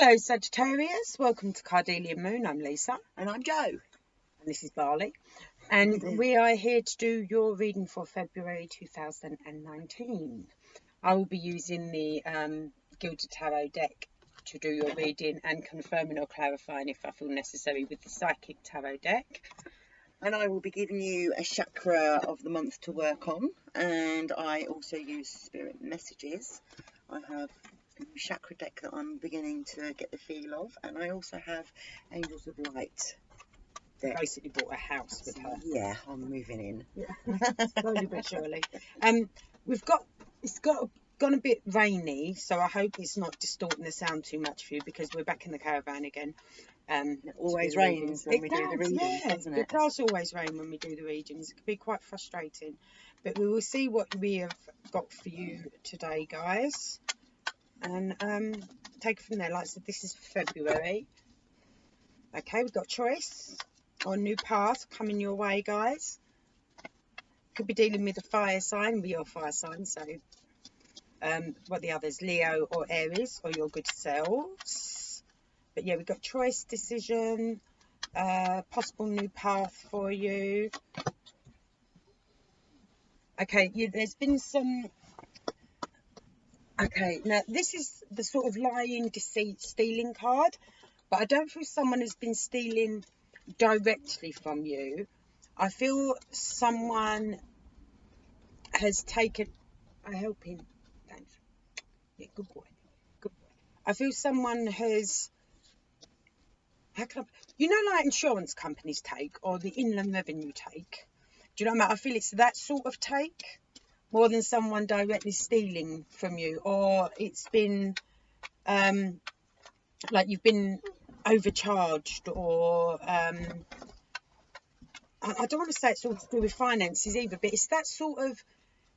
Hello Sagittarius, welcome to Cardelia Moon. I'm Lisa. And I'm Joe. And this is Barley. And we are here to do your reading for February 2019. I will be using the Gilded Tarot deck to do your reading and confirming or clarifying if I feel necessary with the Psychic Tarot deck. And I will be giving you a chakra of the month to work on. And I also use spirit messages. I have a chakra deck that I'm beginning to get the feel of. And I also have Angels of Light deck. Basically bought a house with her. Yeah, I'm moving in. Yeah. Slowly but surely. It's gone a bit rainy, so I hope it's not distorting the sound too much for you, because we're back in the caravan again. It always rains when we do the readings, doesn't it? It does always rain when we do the readings. It can be quite frustrating, but we will see what we have got for you today, guys, and take it from there. Like I said, this is February. Okay, we've got choice or new path coming your way, guys. Could be dealing with a fire sign, with your fire sign, so what the others, Leo or Aries, or your good selves. But yeah, we've got choice, decision, possible new path for you. Okay, there's been some. Okay, now this is the sort of lying, deceit, stealing card, but I don't feel someone has been stealing directly from you. I feel someone has taken a helping. Thanks. Yeah, good boy. Good boy. I feel someone has. How can like insurance companies take, or the Inland Revenue take? Do you know what I mean? I feel it's that sort of take more than someone directly stealing from you, or it's been like you've been overcharged, or I don't want to say it's all to do with finances either, but it's that sort of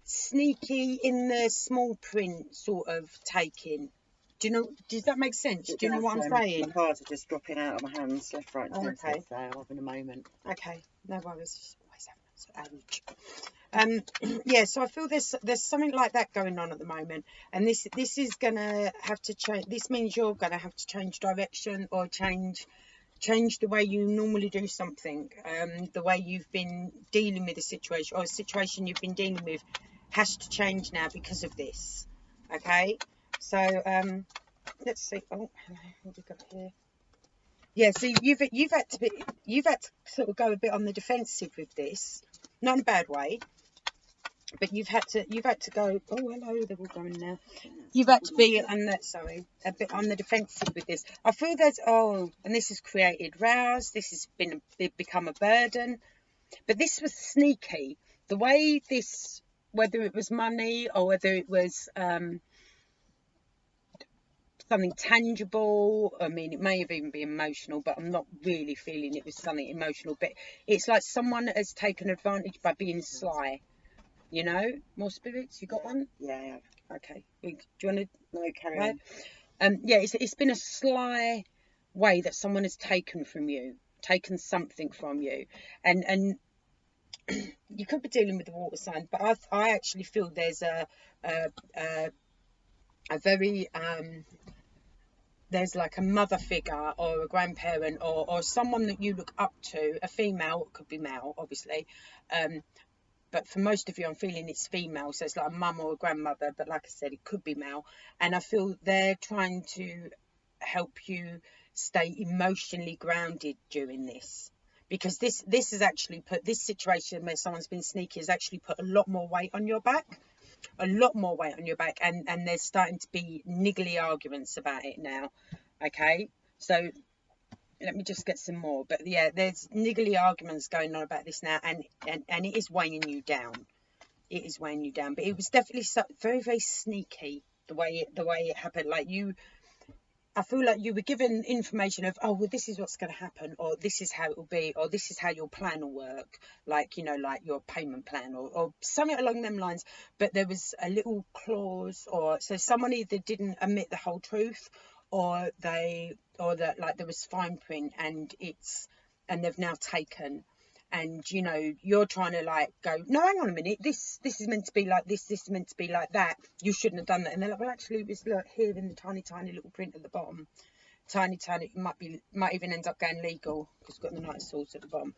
sneaky in the small print sort of taking. Do you know? Does that make sense? Do you know what I'm saying? My cards are just dropping out of my hands, left, right, and centre. Okay. So I'll have in a moment. Okay, no worries. Yeah, so I feel there's something like that going on at the moment, and this is gonna have to change. This means you're gonna have to change direction, or change the way you normally do something. The way you've been dealing with a situation, or a situation you've been dealing with, has to change now because of this. Okay, so let's see. Oh, hello, what have we got here? Yeah, so you've had to sort of go a bit on the defensive with this, not in a bad way, but you've had to go. Oh, hello, they're all going now. You've had to be a bit on the defensive with this. I feel there's and this has created rows. This has become a burden, but this was sneaky. The way this, whether it was money or whether it was something tangible. I mean, it may have even been emotional, but I'm not really feeling it was something emotional. But it's like someone has taken advantage by being sly. You know, more spirits. You got one? Yeah. Okay. Do you want to? No, carry on. Yeah, it's been a sly way that someone has taken something from you, and you could be dealing with the water sign, but I actually feel there's a very there's like a mother figure or a grandparent or someone that you look up to, a female, it could be male obviously, but for most of you I'm feeling it's female, so it's like a mum or a grandmother, but like I said, it could be male, and I feel they're trying to help you stay emotionally grounded during this, because this has actually put this situation where someone's been sneaky has actually put a lot more weight on your back. And there's starting to be niggly arguments about it now. Okay, so let me just get some more, but yeah, there's niggly arguments going on about this now, and it is weighing you down. It is weighing you down, but it was definitely very, very sneaky the way it happened. Like I feel like you were given information of, oh, well, this is what's going to happen, or this is how it will be, or this is how your plan will work, like, you know, like your payment plan, or something along them lines. But there was a little clause, or so someone either didn't admit the whole truth, or that like there was fine print, and they've now taken. And you know, you're trying to like go, no, hang on a minute, this is meant to be like this is meant to be like that, you shouldn't have done that. And they're like, well, actually it was like here in the tiny little print at the bottom. tiny, it might even end up going legal because it's got the Knight of Swords at the bottom.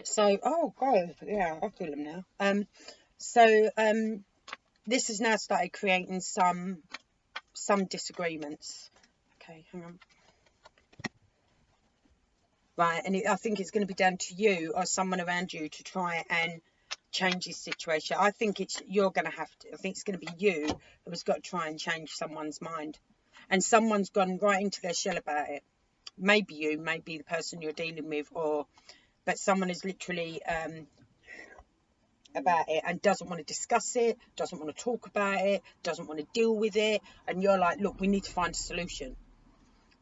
So, oh god, yeah, I feel them now. This has now started creating some disagreements. Okay, hang on. Right, and I think it's going to be down to you or someone around you to try and change this situation. I think you're going to have to. I think it's going to be you who has got to try and change someone's mind, and someone's gone right into their shell about it. Maybe you, maybe the person you're dealing with, but someone is literally about it and doesn't want to discuss it, doesn't want to talk about it, doesn't want to deal with it, and you're like, look, we need to find a solution.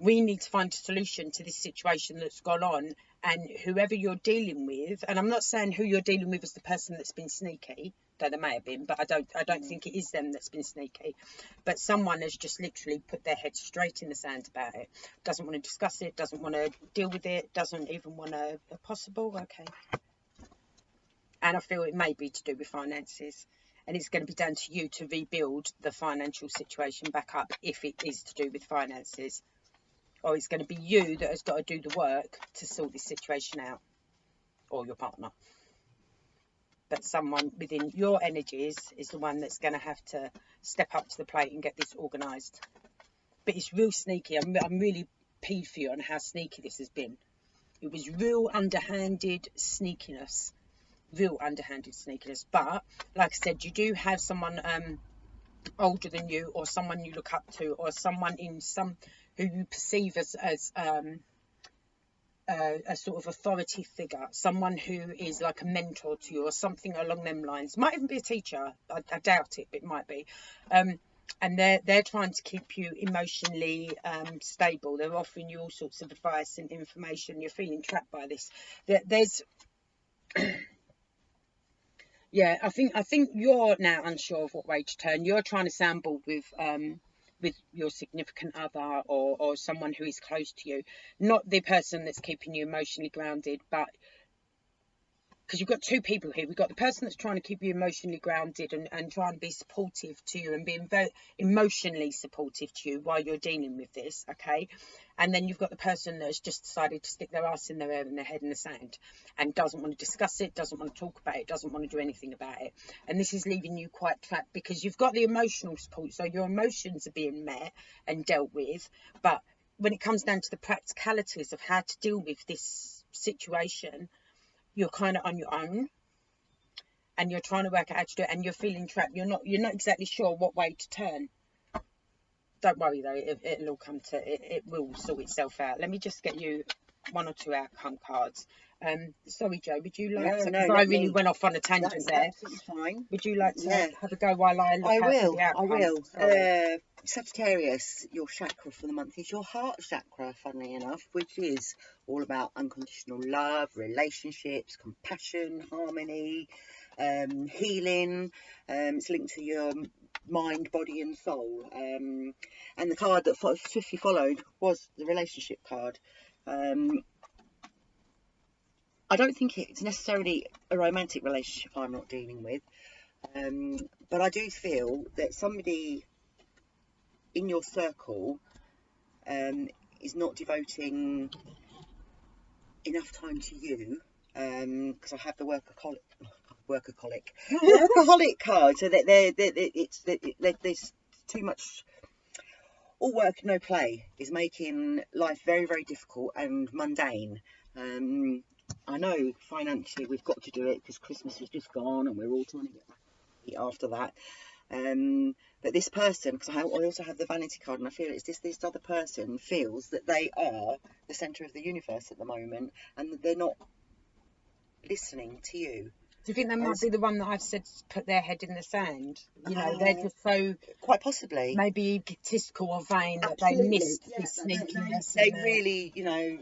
We need to find a solution to this situation that's gone on. And whoever you're dealing with, and I'm not saying who you're dealing with is the person that's been sneaky, though there may have been, but I don't think it is them that's been sneaky. But someone has just literally put their head straight in the sand about it, doesn't want to discuss it, doesn't want to deal with it, doesn't even want to, possible, okay. And I feel it may be to do with finances. And it's going to be down to you to rebuild the financial situation back up if it is to do with finances. Or it's going to be you that has got to do the work to sort this situation out. Or your partner. But someone within your energies is the one that's going to have to step up to the plate and get this organised. But it's real sneaky. I'm really peeved for you on how sneaky this has been. It was real underhanded sneakiness. Real underhanded sneakiness. But, like I said, you do have someone older than you, or someone you look up to, or someone who you perceive as a sort of authority figure, someone who is like a mentor to you or something along them lines. Might even be a teacher. I doubt it, but it might be. And they're trying to keep you emotionally stable. They're offering you all sorts of advice and information. You're feeling trapped by this. There's yeah, I think you're now unsure of what way to turn. You're trying to soundboard with your significant other or someone who is close to you, not the person that's keeping you emotionally grounded, but because you've got two people here. We've got the person that's trying to keep you emotionally grounded and trying to be supportive to you and being very emotionally supportive to you while you're dealing with this, okay? And then you've got the person that's just decided to stick their ass in their air and their head in the sand and doesn't want to discuss it, doesn't want to talk about it, doesn't want to do anything about it. And this is leaving you quite trapped because you've got the emotional support, so your emotions are being met and dealt with. But when it comes down to the practicalities of how to deal with this situation, you're kind of on your own and you're trying to work out how to do it and you're feeling trapped. You're not exactly sure what way to turn. Don't worry though, it'll all come to it will sort itself out. Let me just get you one or two outcome cards. Sorry Joe, would you like to, because I really went off on a tangent there. Absolutely fine. Would you like to have a go while I look at the outcomes? I will. Sagittarius, your chakra for the month is your heart chakra, funnily enough, which is all about unconditional love, relationships, compassion, harmony, healing. It's linked to your mind, body and soul. And the card that swiftly followed was the relationship card. I don't think it's necessarily a romantic relationship I'm not dealing with, but I do feel that somebody in your circle is not devoting enough time to you, because I have the workaholic card, so that there's too much. All work, no play is making life very, very difficult and mundane. I know financially we've got to do it because Christmas is just gone and we're all trying to get after that. But this person, because I also have the vanity card, and I feel it's this other person feels that they are the centre of the universe at the moment and that they're not listening to you. Do you think that might be the one that I've said put their head in the sand? You know, they're just so... Quite possibly. Maybe egotistical or vain that they missed this sneakiness. They really, you know,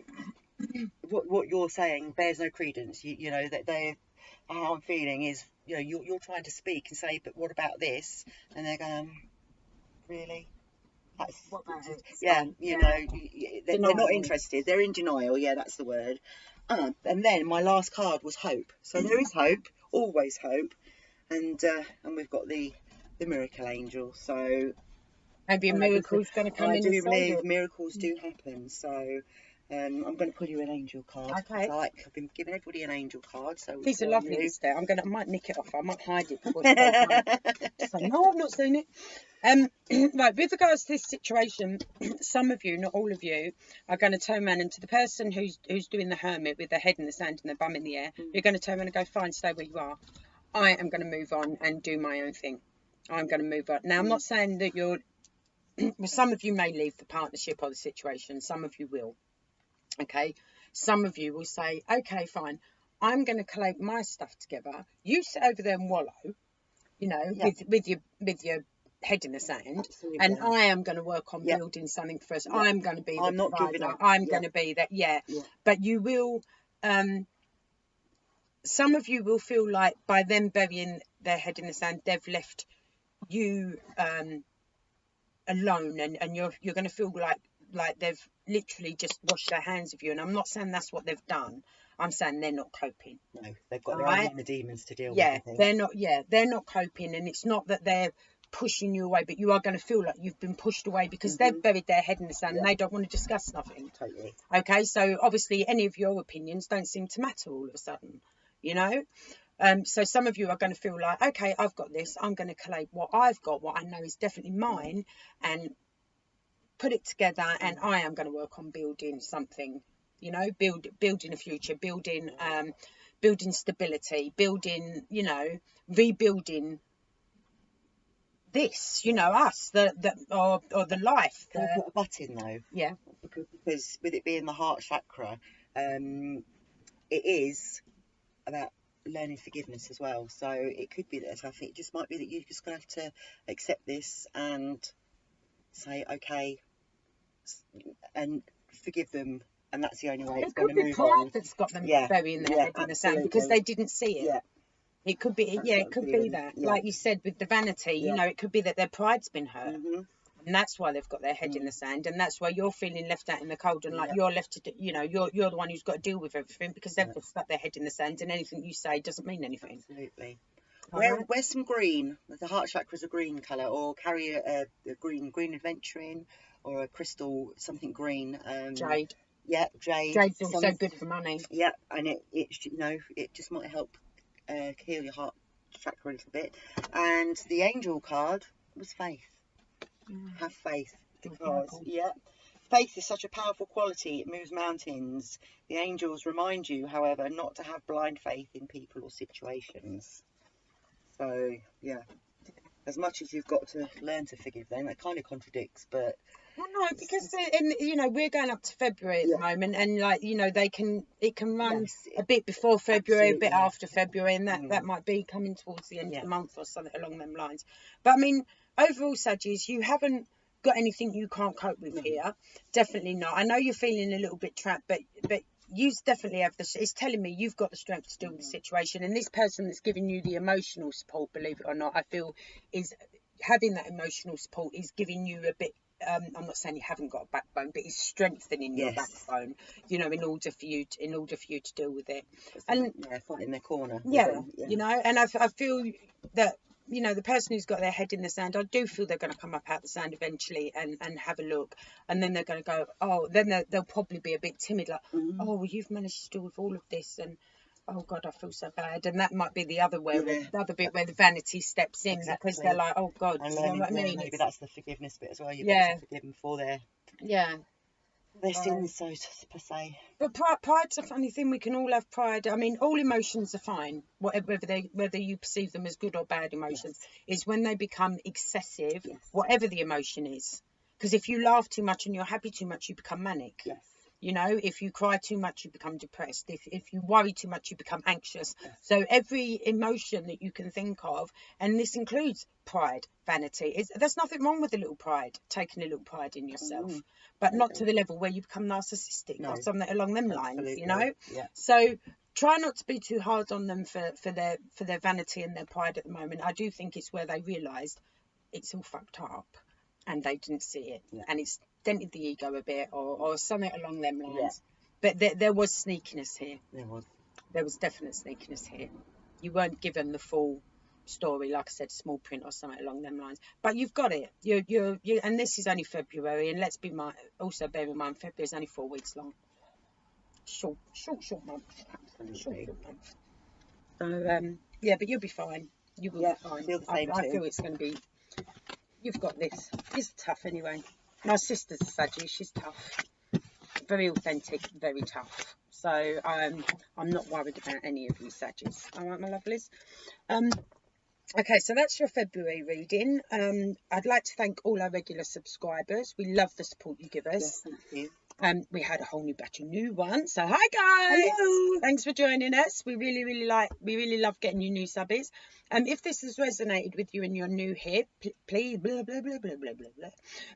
what you're saying bears no credence. You know, that how I'm feeling is, you know, you're trying to speak and say, but what about this? And they're going, really? That's, what about it? Yeah, you know, they're not interested. They're in denial. Yeah, that's the word. And then my last card was hope. So there is hope, always hope. And we've got the miracle angel. So Maybe a miracle's going to come I in and do save believe it. miracles do happen. So I'm going to pull you an angel card. Okay. I've been giving everybody an angel card. So These are lovely, you. this there. I might nick it off. I might hide it before it goes home. So, no, I've not seen it. Right, with regards to this situation, some of you, not all of you, are going to turn around, and to the person who's doing the hermit with their head in the sand and their bum in the air, you're going to turn around and go, fine, stay where you are. I am going to move on and do my own thing. I'm going to move on. Now, I'm not saying that you're... Well, some of you may leave the partnership or the situation. Some of you will. Okay? Some of you will say, okay, fine, I'm going to collate my stuff together. You sit over there and wallow, you know, with your head in the sand. Absolutely. And I am going to work on building something for us. I'm going to be the not provider. giving up. I'm going to be that. But you will... some of you will feel like by them burying their head in the sand, they've left you alone, and you're going to feel like they've literally just washed their hands of you. And I'm not saying that's what they've done. I'm saying they're not coping. No, they've got their own inner demons to deal with. They're not coping, and it's not that they're pushing you away, but you are going to feel like you've been pushed away because they've buried their head in the sand and they don't want to discuss nothing. Totally. Okay, so obviously any of your opinions don't seem to matter all of a sudden, you know. So some of you are going to feel like, okay, I've got this, I'm going to collate what I've got, what I know is definitely mine, and put it together, and I am going to work on building something, you know, building a future, building stability, building, you know, rebuilding this, you know, us, or the life. Can I put a but in though? Yeah. Because with it being the heart chakra, it is about learning forgiveness as well. So it could be that I think it just might be that you're just going to have to accept this and say, okay, and forgive them. And that's the only way it's going to move on. That's got them burying their head in the sand because they didn't see it. Yeah. It could be, it could be that. Yeah. Like you said, with the vanity, you know, it could be that their pride's been hurt. And that's why they've got their head in the sand. And that's why you're feeling left out in the cold and like you're left to, you know, you're the one who's got to deal with everything because they've just stuck their head in the sand and anything you say doesn't mean anything. Absolutely. Wear some green. The heart chakra is a green colour, or carry a green adventuring or a crystal, something green. Jade. Yeah, jade. Jade's also good for money. Yeah, and it you know, it just might help heal your heart chakra a little bit. And the angel card was faith. Have faith. Because, faith is such a powerful quality. It moves mountains. The angels remind you, however, not to have blind faith in people or situations. So, yeah. As much as you've got to learn to forgive them, that kind of contradicts, but... Well, no, because you know, we're going up to February at the moment, and like, you know, it can run a bit before February, a bit after February, and that might be coming towards the end of the month or something along them lines. But I mean, overall, Saggies, you haven't got anything you can't cope with here. Definitely not. I know you're feeling a little bit trapped, but you definitely have it's telling me you've got the strength to deal with the situation, and this person that's giving you the emotional support, believe it or not, I feel is having that emotional support is giving you a bit. I'm not saying you haven't got a backbone, but it's strengthening your backbone, you know, in order for you to deal with it. And fight in their corner. You know, and I feel that, you know, the person who's got their head in the sand, I do feel they're going to come up out the sand eventually and have a look, and then they're going to go, then they'll probably be a bit timid, like, well, you've managed to deal with all of this, and oh God, I feel so bad. And that might be the other way, the other bit where the vanity steps in, because they're like, oh God, you know what I mean? Maybe that's the forgiveness bit as well. You've got to forgive them for their sins, so per se. But pride's a funny thing. We can all have pride. I mean, all emotions are fine, whether you perceive them as good or bad emotions. Is when they become excessive, whatever the emotion is. Because if you laugh too much and you're happy too much, you become manic. You know, if you cry too much, you become depressed. If you worry too much, you become anxious. So every emotion that you can think of, and this includes pride, vanity, there's nothing wrong with a little pride, taking a little pride in yourself, but not to the level where you become narcissistic or something along them lines, you know? So try not to be too hard on them for their vanity and their pride at the moment. I do think it's where they realised it's all fucked up and they didn't see it. And it's dented the ego a bit or something along them lines. But there was sneakiness here. There was definite sneakiness here. You weren't given the full story, like I said, small print or something along them lines. But you've got it. You and this is only February, and let's be also bear in mind February is only 4 weeks long. Short month. Absolutely. Short month. So yeah, but you'll be fine. You will be fine. I feel the same I too. feel it's going to be. You've got this. It's tough anyway. My sister's a Sagittarius. She's tough. Very authentic, very tough. So I'm not worried about any of you Sagittarius. All right, my lovelies. Okay, so that's your February reading. I'd like to thank all our regular subscribers. We love the support you give us. Yes, thank you. We had a whole new batch of new ones. So hi guys. Hello. Thanks for joining us. We really love getting you new subbies. If this has resonated with you and you're new here, please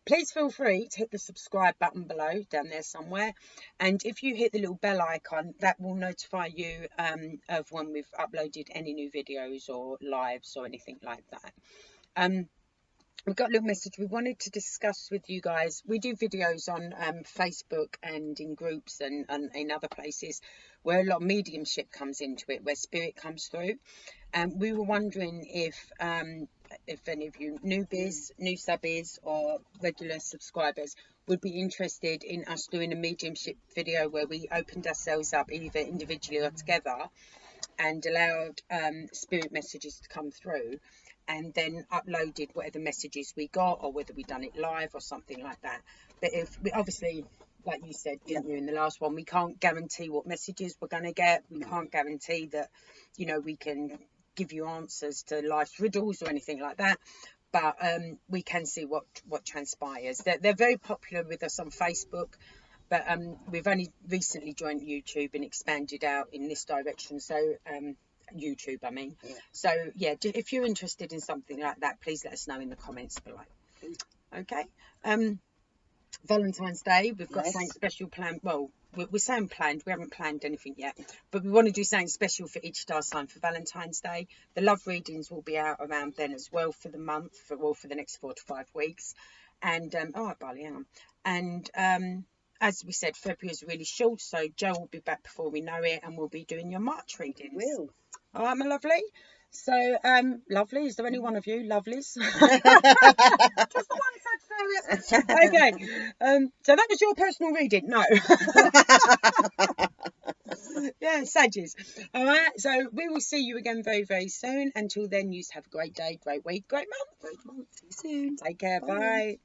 please feel free to hit the subscribe button below down there somewhere. And if you hit the little bell icon, that will notify you of when we've uploaded any new videos or lives or anything like that. We've got a little message we wanted to discuss with you guys. We do videos on Facebook and in groups and in other places where a lot of mediumship comes into it, where spirit comes through. And we were wondering if any of you newbies, new subbies or regular subscribers would be interested in us doing a mediumship video where we opened ourselves up either individually or together and allowed spirit messages to come through, and then uploaded whatever messages we got, or whether we done it live or something like that. But if we obviously, like you said, didn't you, in the last one, we can't guarantee what messages we're going to get. We can't guarantee that, you know, we can give you answers to life's riddles or anything like that. But we can see what transpires. They're very popular with us on Facebook, but we've only recently joined YouTube and expanded out in this direction. So YouTube, I mean. Yeah. So yeah, if you're interested in something like that, please let us know in the comments below. Okay. Valentine's Day, we've got something special planned. Well, we're saying planned, we haven't planned anything yet, but we want to do something special for each star sign for Valentine's Day. The love readings will be out around then as well for the month, for the next 4 to 5 weeks. And all right, Barley, hang on. And as we said, February is really short, so Jo will be back before we know it, and we'll be doing your March readings. Will. All right, my lovely. So, lovely. Is there any one of you lovelies? Just the one, Sagittarius. Okay. So that was your personal reading. No. Yeah, Saggies. All right. So we will see you again very, very soon. Until then, you have a great day, great week, great month. Great month. See you soon. Take care. Bye.